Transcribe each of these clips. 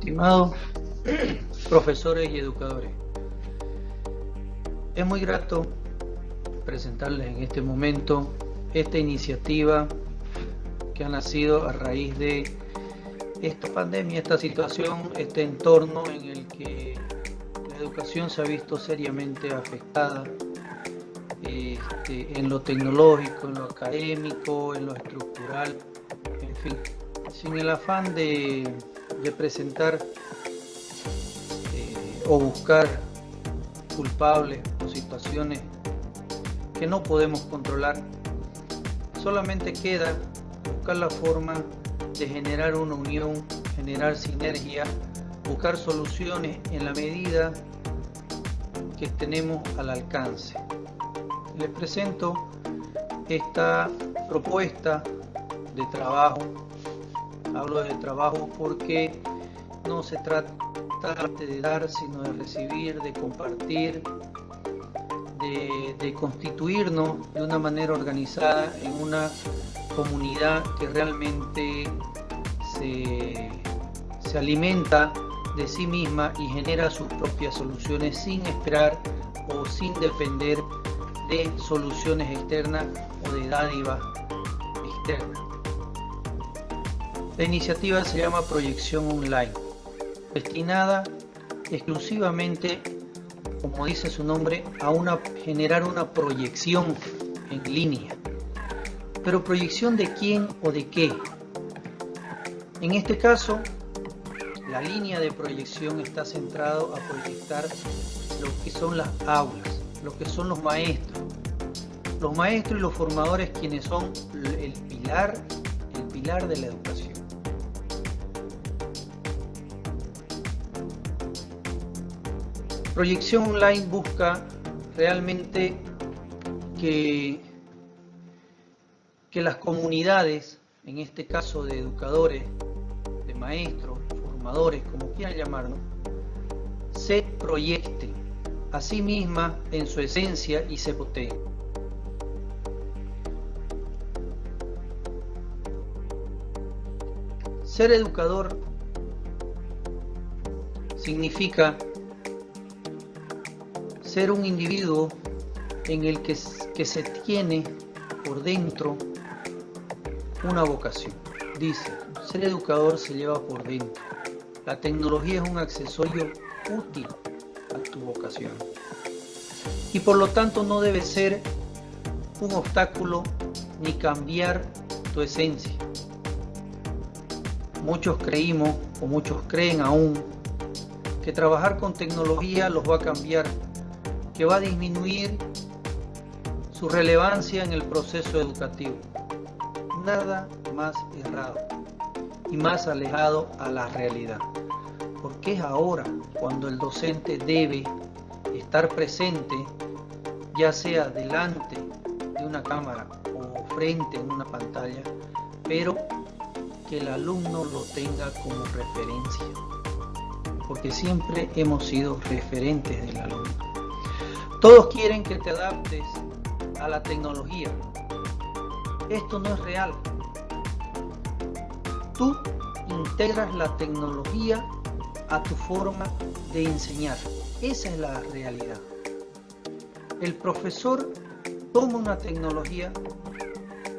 Estimados profesores y educadores, es muy grato presentarles en este momento esta iniciativa que ha nacido a raíz de esta pandemia, esta situación, este entorno en el que la educación se ha visto seriamente afectada en lo tecnológico, en lo académico, en lo estructural, en fin, sin el afán de presentar o buscar culpables o situaciones que no podemos controlar. Solamente queda buscar la forma de generar una unión, generar sinergia, buscar soluciones en la medida que tenemos al alcance. Les presento esta propuesta de trabajo. Hablo de trabajo porque no se trata de dar, sino de recibir, de compartir, de constituirnos de una manera organizada en una comunidad que realmente se alimenta de sí misma y genera sus propias soluciones sin esperar o sin depender de soluciones externas o de dádivas externas. La iniciativa se llama Proyección Online, destinada exclusivamente, como dice su nombre, a generar una proyección en línea. Pero ¿proyección de quién o de qué? En este caso, la línea de proyección está centrado a proyectar lo que son las aulas, lo que son los maestros y los formadores, quienes son el pilar de la educación. Proyección Online busca realmente que las comunidades, en este caso de educadores, de maestros, formadores, como quieran llamarnos, se proyecten a sí mismas en su esencia y se potencien. Ser educador significa ser un individuo en el que se tiene por dentro una vocación. Dice, ser educador se lleva por dentro. La tecnología es un accesorio útil a tu vocación. Y por lo tanto no debe ser un obstáculo ni cambiar tu esencia. Muchos creímos o muchos creen aún que trabajar con tecnología los va a cambiar, que va a disminuir su relevancia en el proceso educativo. Nada más errado y más alejado a la realidad, porque es ahora cuando el docente debe estar presente, ya sea delante de una cámara o frente a una pantalla, pero que el alumno lo tenga como referencia, porque siempre hemos sido referentes del alumno. Todos quieren que te adaptes a la tecnología. Esto no es real. Tú integras la tecnología a tu forma de enseñar. Esa es la realidad. El profesor toma una tecnología,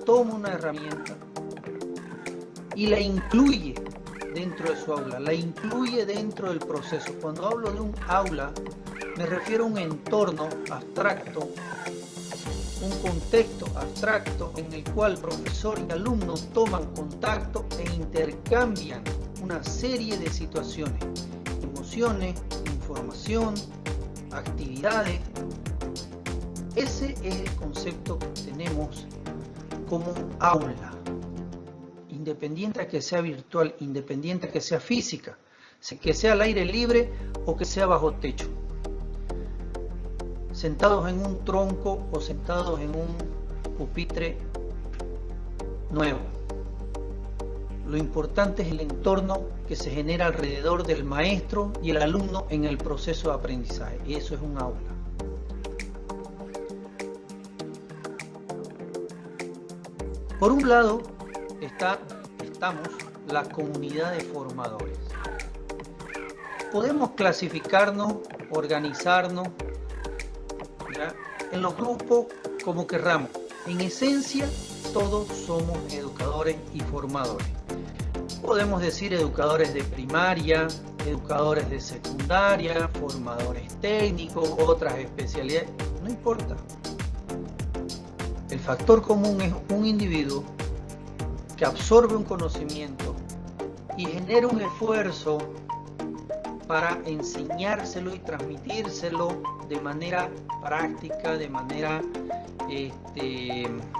toma una herramienta y la incluye dentro de su aula, la incluye dentro del proceso. Cuando hablo de un aula, me refiero a un entorno abstracto, un contexto abstracto en el cual profesor y alumno toman contacto e intercambian una serie de situaciones, emociones, información, actividades. Ese es el concepto que tenemos como aula, independiente a que sea virtual, independiente a que sea física, que sea al aire libre o que sea bajo techo, sentados en un tronco o sentados en un pupitre nuevo. Lo importante es el entorno que se genera alrededor del maestro y el alumno en el proceso de aprendizaje, y eso es un aula. Por un lado estamos la comunidad de formadores. podemos clasificarnos, organizarnos, ¿ya?, en los grupos como querramos. En esencia, todos somos educadores y formadores. Podemos decir educadores de primaria, educadores de secundaria, formadores técnicos, otras especialidades, no importa. El factor común es un individuo que absorbe un conocimiento y genera un esfuerzo para enseñárselo y transmitírselo de manera práctica, de manera,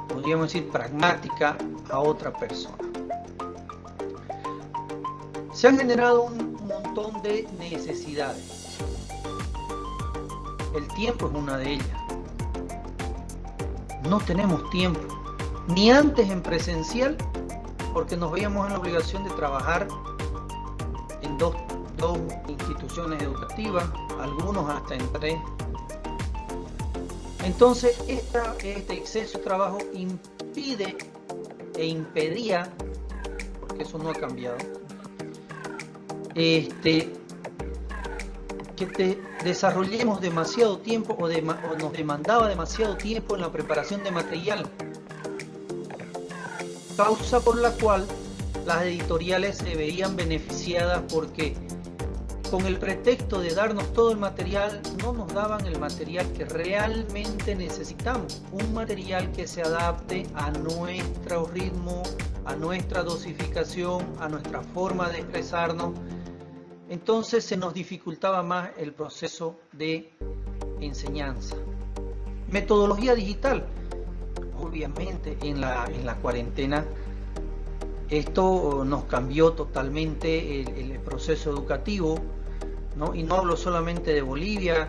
podríamos decir, pragmática a otra persona. Se han generado un montón de necesidades. El tiempo es una de ellas. No tenemos tiempo, ni antes en presencial, porque nos veíamos en la obligación de trabajar en dos instituciones educativas, algunos hasta en 3. Entonces, este exceso de trabajo impide e impedía, porque eso no ha cambiado, que desarrollemos demasiado tiempo o nos demandaba demasiado tiempo en la preparación de material, causa por la cual las editoriales se veían beneficiadas porque con el pretexto de darnos todo el material no nos daban el material que realmente necesitamos, un material que se adapte a nuestro ritmo, a nuestra dosificación, a nuestra forma de expresarnos. Entonces se nos dificultaba más el proceso de enseñanza. Metodología digital. Obviamente en la cuarentena esto nos cambió totalmente el proceso educativo, ¿no? Y no hablo solamente de Bolivia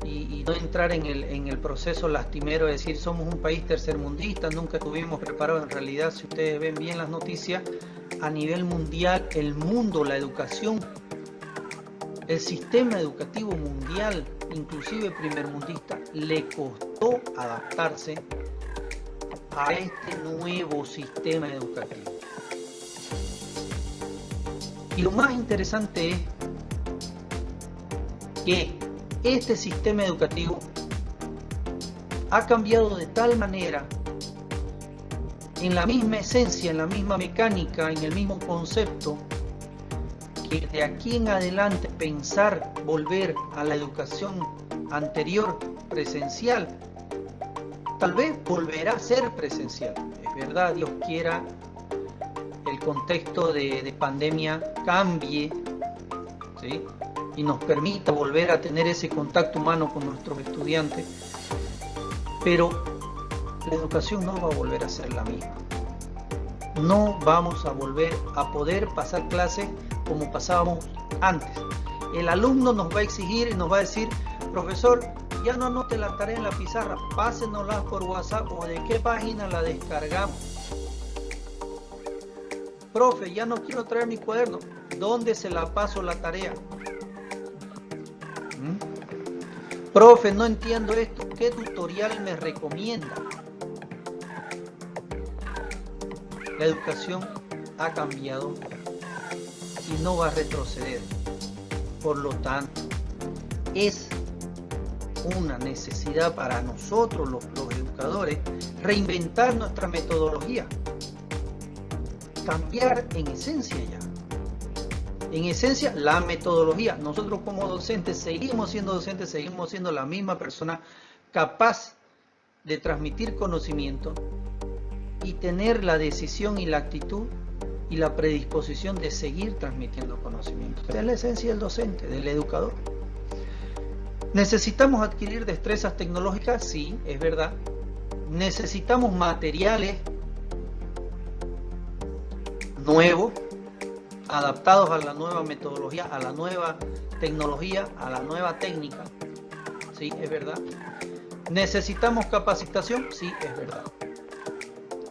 y no entrar en el proceso lastimero de decir somos un país tercermundista, nunca estuvimos preparados. En realidad, si ustedes ven bien las noticias, a nivel mundial, el mundo, la educación, el sistema educativo mundial, inclusive primermundista, le costó adaptarse a este nuevo sistema educativo. Y lo más interesante es que este sistema educativo ha cambiado de tal manera, en la misma esencia, en la misma mecánica, en el mismo concepto, que de aquí en adelante pensar volver a la educación anterior, presencial, tal vez volverá a ser presencial. Es verdad, Dios quiera, el contexto de pandemia cambie, ¿sí?, y nos permita volver a tener ese contacto humano con nuestros estudiantes, pero la educación no va a volver a ser la misma. No vamos a volver a poder pasar clases como pasábamos antes. El alumno nos va a exigir y nos va a decir: profesor, ya no anote la tarea en la pizarra, pásenosla por WhatsApp, o de qué página la descargamos. Profe, ya no quiero traer mi cuaderno, ¿dónde se la paso la tarea? Profe, no entiendo esto, ¿qué tutorial me recomienda? La educación ha cambiado y no va a retroceder. Por lo tanto, es una necesidad para nosotros los educadores reinventar nuestra metodología, cambiar en esencia ya. En esencia, la metodología. Nosotros como docentes seguimos siendo la misma persona capaz de transmitir conocimiento y tener la decisión y la actitud y la predisposición de seguir transmitiendo conocimiento. Esa es la esencia del docente, del educador. ¿Necesitamos adquirir destrezas tecnológicas? Sí, es verdad. ¿Necesitamos materiales nuevos, adaptados a la nueva metodología, a la nueva tecnología, a la nueva técnica? Sí, es verdad. ¿Necesitamos capacitación? Sí, es verdad.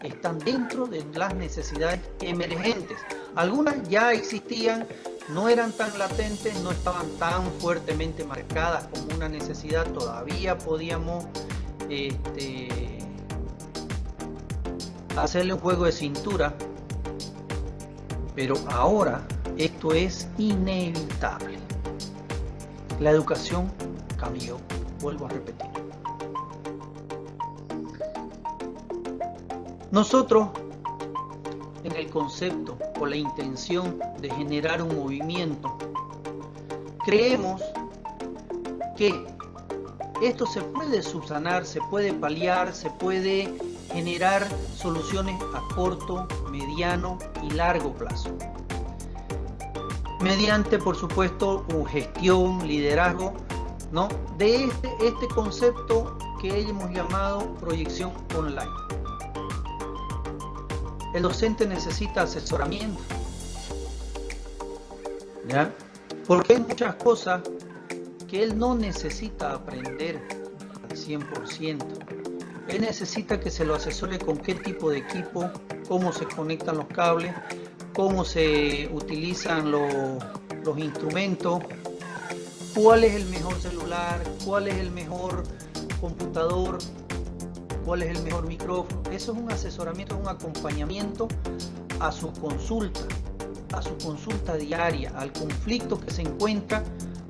Están dentro de las necesidades emergentes. Algunas ya existían, no eran tan latentes, no estaban tan fuertemente marcadas como una necesidad. Todavía podíamos hacerle un juego de cintura, pero ahora esto es inevitable. La educación cambió, vuelvo a repetir. Nosotros, en el concepto o la intención de generar un movimiento, creemos que esto se puede subsanar, se puede paliar, se puede generar soluciones a corto, mediano y largo plazo. Mediante, por supuesto, gestión, liderazgo, ¿no? De este concepto que hemos llamado proyección online. El docente necesita asesoramiento, ¿ya? Porque hay muchas cosas que él no necesita aprender al 100%. Él necesita que se lo asesore con qué tipo de equipo, cómo se conectan los cables, cómo se utilizan los instrumentos, cuál es el mejor celular, cuál es el mejor computador, cuál es el mejor micrófono. Eso es un asesoramiento, un acompañamiento a su consulta diaria, al conflicto que se encuentra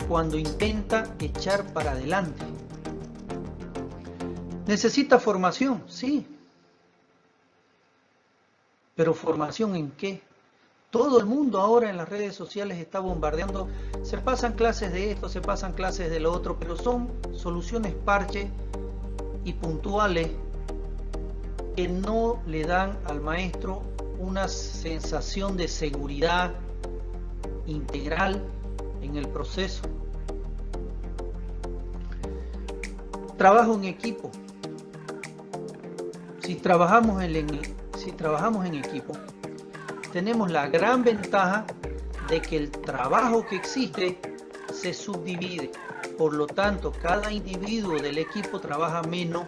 cuando intenta echar para adelante. ¿Necesita formación? Sí. ¿Pero formación en qué? Todo el mundo ahora en las redes sociales está bombardeando. Se pasan clases de esto, se pasan clases de lo otro, pero son soluciones parche y puntuales que no le dan al maestro una sensación de seguridad integral en el proceso. Trabajo en equipo. Si trabajamos en equipo, tenemos la gran ventaja de que el trabajo que existe se subdivide. Por lo tanto, cada individuo del equipo trabaja menos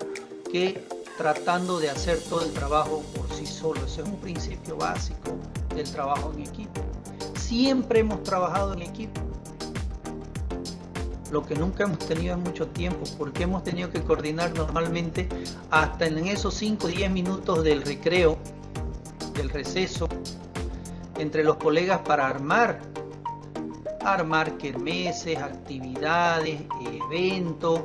que tratando de hacer todo el trabajo por sí solo. Ese es un principio básico del trabajo en equipo. Siempre hemos trabajado en equipo. Lo que nunca hemos tenido en mucho tiempo, porque hemos tenido que coordinar normalmente hasta en esos 5 o 10 minutos del recreo, del receso, entre los colegas para armar kermeses, actividades, eventos,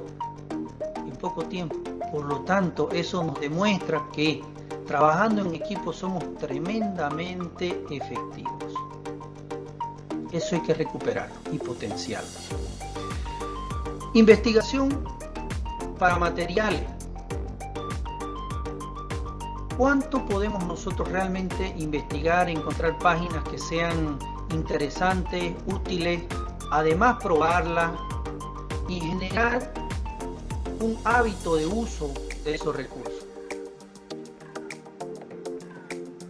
en poco tiempo. Por lo tanto, eso nos demuestra que trabajando en equipo somos tremendamente efectivos. Eso hay que recuperarlo y potenciarlo. Investigación para materiales. ¿Cuánto podemos nosotros realmente investigar, encontrar páginas que sean interesantes, útiles, además probarlas y generar un hábito de uso de esos recursos?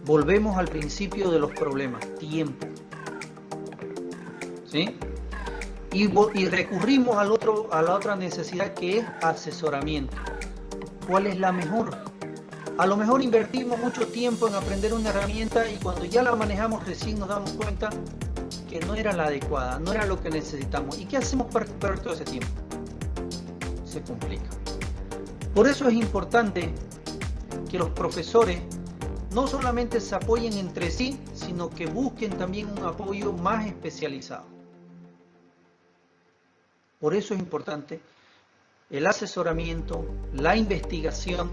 Volvemos al principio de los problemas, tiempo. ¿Sí? Y recurrimos a la otra necesidad, que es asesoramiento. ¿Cuál es la mejor? A lo mejor invertimos mucho tiempo en aprender una herramienta y cuando ya la manejamos recién nos damos cuenta que no era la adecuada, no era lo que necesitamos. ¿Y qué hacemos para recuperar todo ese tiempo? Se complica. Por eso es importante que los profesores no solamente se apoyen entre sí, sino que busquen también un apoyo más especializado. Por eso es importante el asesoramiento, la investigación.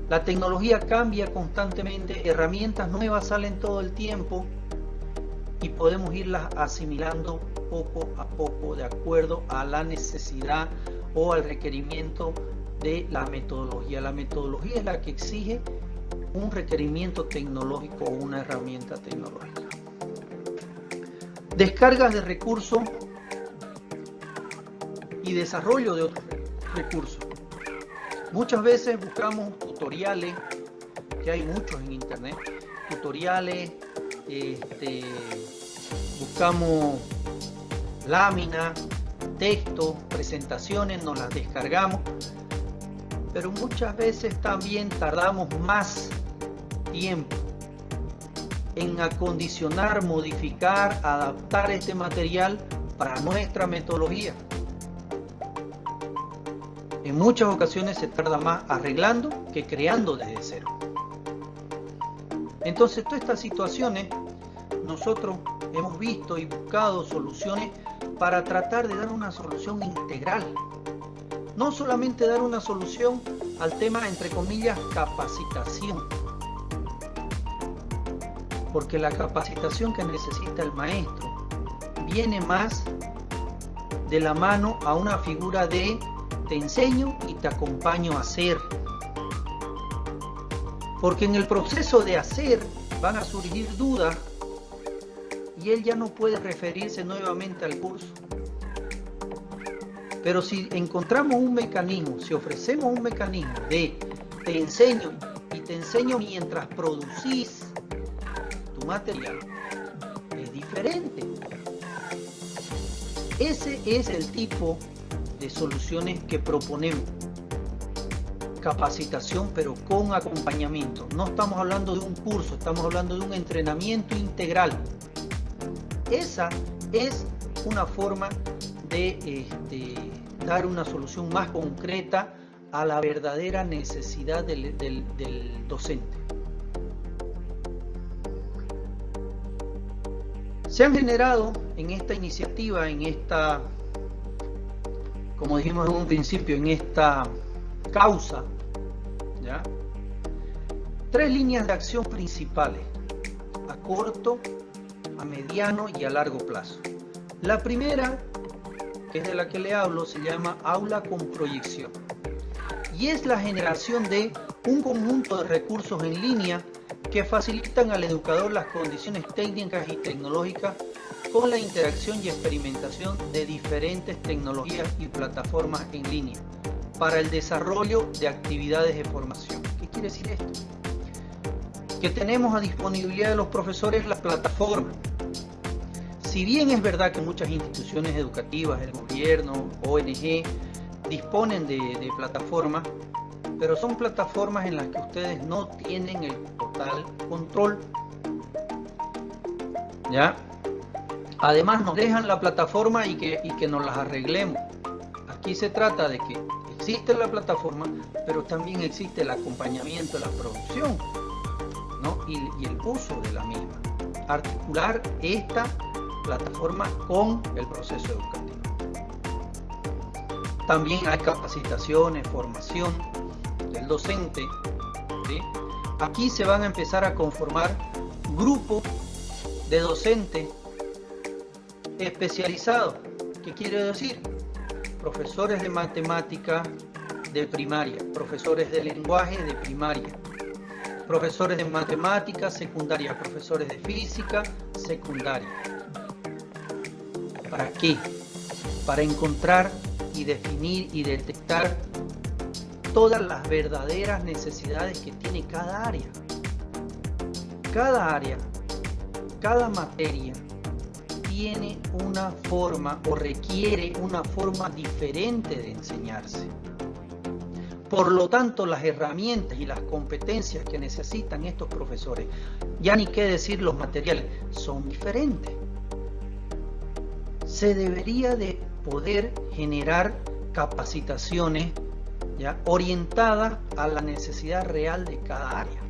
La tecnología cambia constantemente, herramientas nuevas salen todo el tiempo y podemos irlas asimilando poco a poco de acuerdo a la necesidad o al requerimiento de la metodología. La metodología es la que exige un requerimiento tecnológico o una herramienta tecnológica. Descargas de recursos y desarrollo de otros recursos. Muchas veces buscamos tutoriales, que hay muchos en internet, tutoriales, buscamos láminas, textos, presentaciones, nos las descargamos, pero muchas veces también tardamos más tiempo en acondicionar, modificar, adaptar este material para nuestra metodología. En muchas ocasiones se tarda más arreglando que creando desde cero. Entonces, todas estas situaciones nosotros hemos visto y buscado soluciones para tratar de dar una solución integral. No solamente dar una solución al tema, entre comillas, capacitación. Porque la capacitación que necesita el maestro viene más de la mano a una figura de te enseño y te acompaño a hacer. Porque en el proceso de hacer van a surgir dudas y él ya no puede referirse nuevamente al curso. Pero si encontramos un mecanismo, si ofrecemos un mecanismo de te enseño y te enseño mientras producís tu material, es diferente. Ese es el tipo de soluciones que proponemos. Capacitación, pero con acompañamiento. No estamos hablando de un curso, estamos hablando de un entrenamiento integral. Esa es una forma de dar una solución más concreta a la verdadera necesidad del docente. Se han generado en esta iniciativa, como dijimos en un principio, en esta causa, ¿ya? 3 líneas de acción principales, a corto, a mediano y a largo plazo. La primera, que es de la que le hablo, se llama Aula con Proyección, y es la generación de un conjunto de recursos en línea que facilitan al educador las condiciones técnicas y tecnológicas con la interacción y experimentación de diferentes tecnologías y plataformas en línea para el desarrollo de actividades de formación. ¿Qué quiere decir esto? Que tenemos a disponibilidad de los profesores las plataformas. Si bien es verdad que muchas instituciones educativas, el gobierno, ONG, disponen de plataformas, pero son plataformas en las que ustedes no tienen el total control. ¿Ya? Además nos dejan la plataforma y que nos las arreglemos. Aquí se trata de que existe la plataforma, pero también existe el acompañamiento de la producción, ¿no? y el uso de la misma. Articular esta plataforma con el proceso educativo. También hay capacitaciones, formación del docente, ¿sí? Aquí se van a empezar a conformar grupos de docentes especializados. ¿Qué quiere decir? Profesores de matemática de primaria, profesores de lenguaje de primaria, profesores de matemática secundaria, profesores de física secundaria. ¿Para qué? Para encontrar y definir y detectar todas las verdaderas necesidades que tiene cada área. Cada área, cada materia tiene una forma o requiere una forma diferente de enseñarse. Por lo tanto, las herramientas y las competencias que necesitan estos profesores, ya ni qué decir los materiales, son diferentes. Se debería de poder generar capacitaciones, ¿ya?, orientadas a la necesidad real de cada área.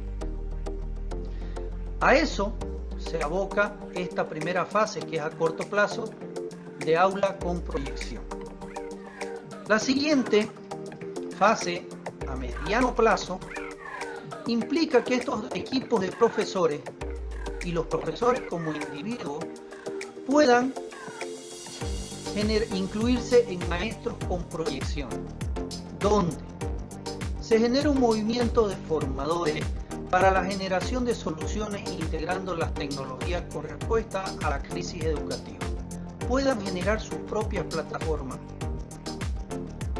A eso se aboca esta primera fase, que es a corto plazo, de aula con proyección. La siguiente fase, a mediano plazo, implica que estos equipos de profesores y los profesores como individuos puedan incluirse en maestros con proyección, donde se genera un movimiento de formadores para la generación de soluciones integrando las tecnologías con respuesta a la crisis educativa. Puedan generar sus propias plataformas,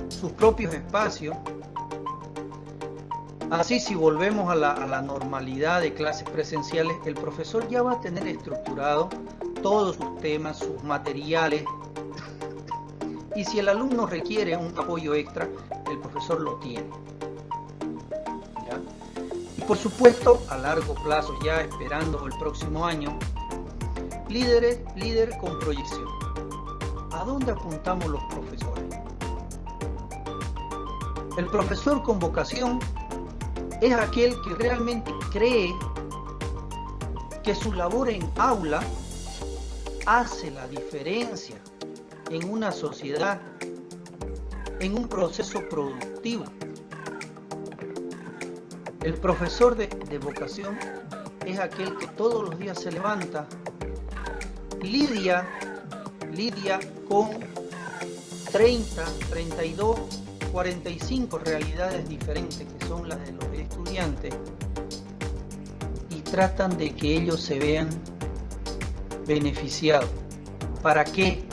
sus propios espacios. Así, si volvemos a la normalidad de clases presenciales, el profesor ya va a tener estructurado todos sus temas, sus materiales, y si el alumno requiere un apoyo extra, el profesor lo tiene. ¿Ya? Y por supuesto, a largo plazo, ya esperando el próximo año, líder con proyección. ¿A dónde apuntamos los profesores? El profesor con vocación es aquel que realmente cree que su labor en aula hace la diferencia en una sociedad, en un proceso productivo. El profesor de vocación es aquel que todos los días se levanta, lidia con 30, 32, 45 realidades diferentes que son las de los estudiantes y tratan de que ellos se vean beneficiados. ¿Para qué?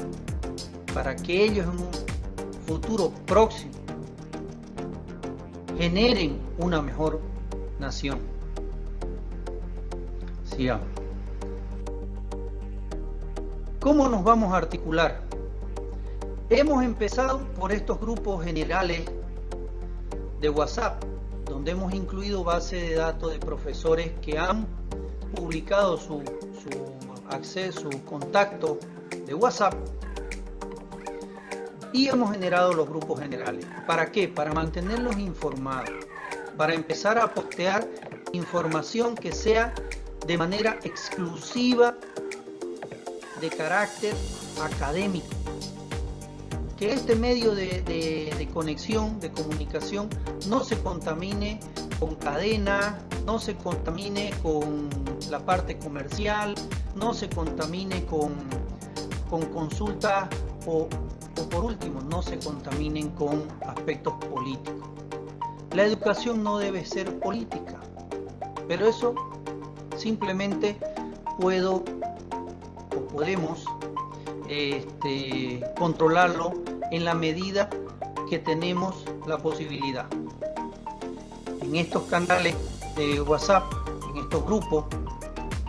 Para que ellos en un futuro próximo generen una mejor nación. Sigamos. ¿Cómo nos vamos a articular? Hemos empezado por estos grupos generales de WhatsApp, donde hemos incluido base de datos de profesores que han publicado su acceso, su contacto de WhatsApp, y hemos generado los grupos generales. ¿Para qué? Para mantenerlos informados, para empezar a postear información que sea de manera exclusiva de carácter académico. Que este medio de conexión, de comunicación, no se contamine con cadena, no se contamine con la parte comercial, no se contamine con consultas o por último, no se contaminen con aspectos políticos. La educación no debe ser política, pero eso simplemente podemos controlarlo en la medida que tenemos la posibilidad. En estos canales de WhatsApp, en estos grupos,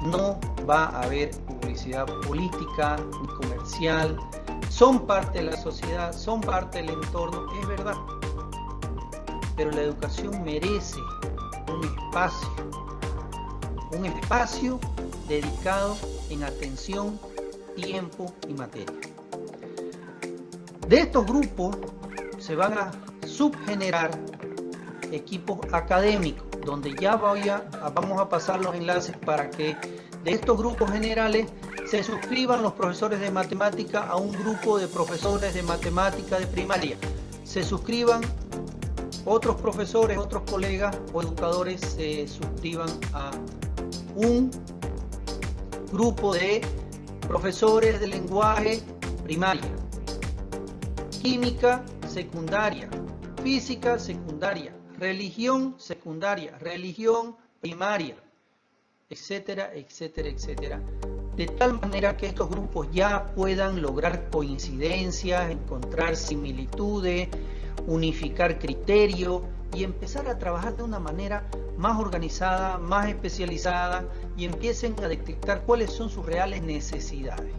no va a haber publicidad política ni comercial. Son parte de la sociedad, son parte del entorno, es verdad. Pero la educación merece un espacio dedicado en atención, tiempo y materia. De estos grupos se van a subgenerar equipos académicos, donde ya vamos a pasar los enlaces para que de estos grupos generales se suscriban los profesores de matemática a un grupo de profesores de matemática de primaria, se suscriban otros profesores, otros colegas o educadores se suscriban a un grupo de profesores de lenguaje primaria, química secundaria, física secundaria, religión secundaria, religión primaria, etcétera, etcétera, etcétera. De tal manera que estos grupos ya puedan lograr coincidencias, encontrar similitudes, unificar criterios y empezar a trabajar de una manera más organizada, más especializada y empiecen a detectar cuáles son sus reales necesidades.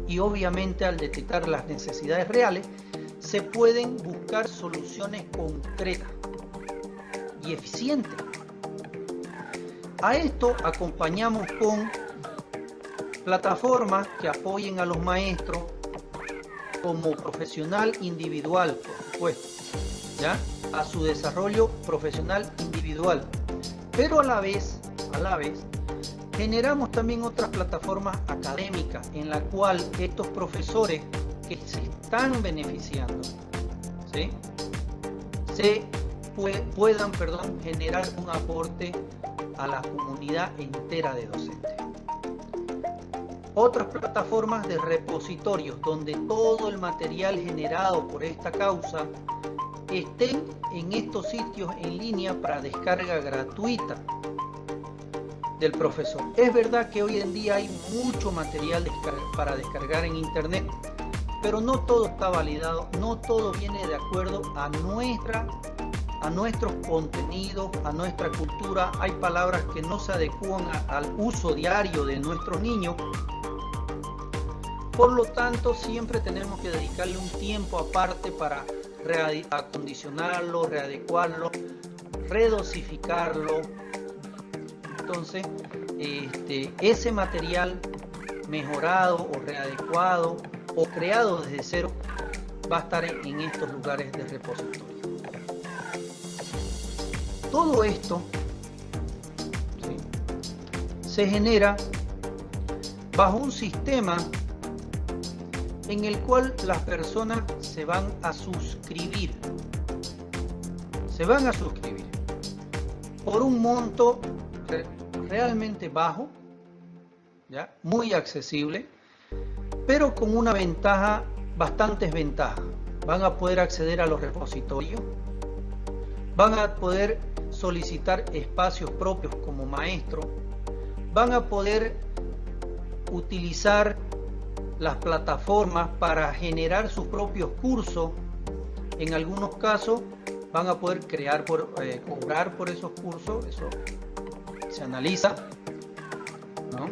Y obviamente al detectar las necesidades reales se pueden buscar soluciones concretas y eficientes. A esto acompañamos con plataformas que apoyen a los maestros como profesional individual, por supuesto, ¿ya? A su desarrollo profesional individual. Pero a la vez, generamos también otras plataformas académicas en la cual estos profesores que se están beneficiando, ¿sí? puedan generar un aporte a la comunidad entera de docentes. Otras plataformas de repositorios donde todo el material generado por esta causa estén en estos sitios en línea para descarga gratuita del profesor. Es verdad que hoy en día hay mucho material para descargar en internet, pero no todo está validado, no todo viene de acuerdo a nuestros contenidos, a nuestra cultura. Hay palabras que no se adecúan al uso diario de nuestros niños. Por lo tanto, siempre tenemos que dedicarle un tiempo aparte para acondicionarlo, readecuarlo, redosificarlo. Entonces, ese material mejorado o readecuado o creado desde cero va a estar en estos lugares de repositorio. Todo esto, ¿sí?, se genera bajo un sistema en el cual las personas se van a suscribir. Se van a suscribir por un monto realmente bajo, ¿ya? Muy accesible, pero con una ventaja, bastantes ventajas. Van a poder acceder a los repositorios, van a poder solicitar espacios propios como maestro, van a poder utilizar las plataformas para generar sus propios cursos. En algunos casos van a poder cobrar por esos cursos, eso se analiza, ¿no?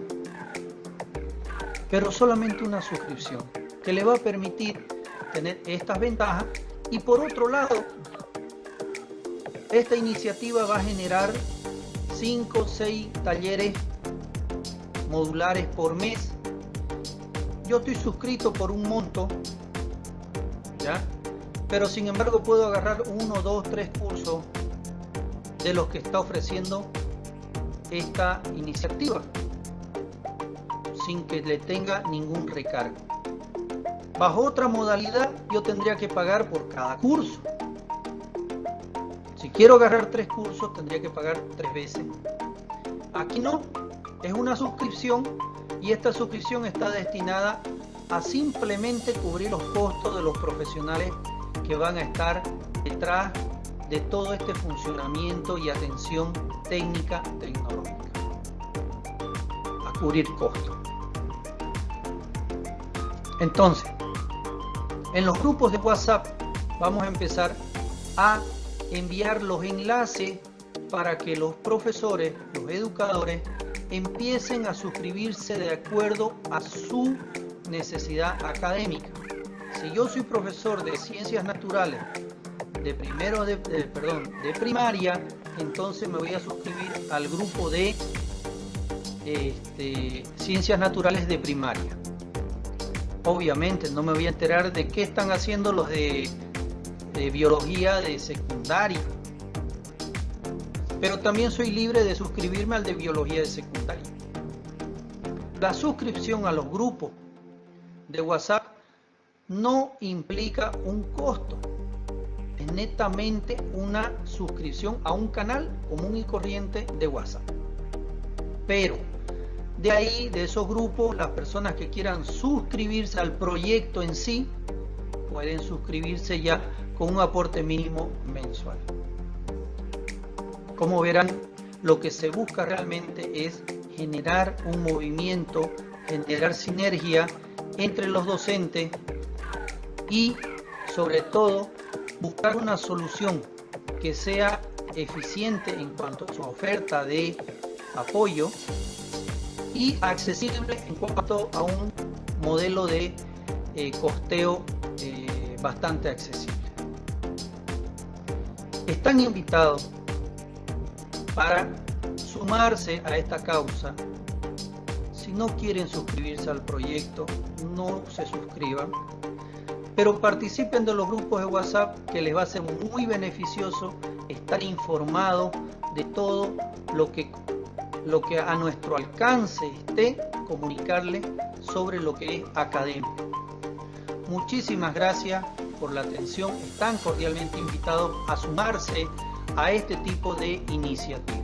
Pero solamente una suscripción que le va a permitir tener estas ventajas. Y por otro lado, esta iniciativa va a generar 5 o 6 talleres modulares por mes. Yo estoy suscrito por un monto, ¿ya? Pero sin embargo puedo agarrar 1, 2, 3 cursos de los que está ofreciendo esta iniciativa sin que le tenga ningún recargo. Bajo otra modalidad yo tendría que pagar por cada curso. Si quiero agarrar 3 cursos tendría que pagar 3 veces. Aquí no, es una suscripción y esta suscripción está destinada a simplemente cubrir los costos de los profesionales que van a estar detrás de todo este funcionamiento y atención técnica tecnológica. A cubrir costos. Entonces, en los grupos de WhatsApp vamos a empezar a enviar los enlaces para que los profesores, los educadores, empiecen a suscribirse de acuerdo a su necesidad académica. Si yo soy profesor de ciencias naturales de primaria, entonces me voy a suscribir al grupo de ciencias naturales de primaria. Obviamente no me voy a enterar de qué están haciendo los de biología de secundaria, pero también soy libre de suscribirme al de biología de secundaria. La suscripción a los grupos de WhatsApp no implica un costo, es netamente una suscripción a un canal común y corriente de WhatsApp. Pero de ahí, de esos grupos, las personas que quieran suscribirse al proyecto en sí, pueden suscribirse ya con un aporte mínimo mensual. Como verán, lo que se busca realmente es generar un movimiento, generar sinergia entre los docentes y, sobre todo, buscar una solución que sea eficiente en cuanto a su oferta de apoyo y accesible en cuanto a un modelo de costeo bastante accesible. Están invitados para sumarse a esta causa. Si no quieren suscribirse al proyecto, no se suscriban, pero participen de los grupos de WhatsApp, que les va a ser muy beneficioso estar informados de todo lo que a nuestro alcance esté, comunicarles sobre lo que es académico. Muchísimas gracias por la atención. Están cordialmente invitados a sumarse a este tipo de iniciativas.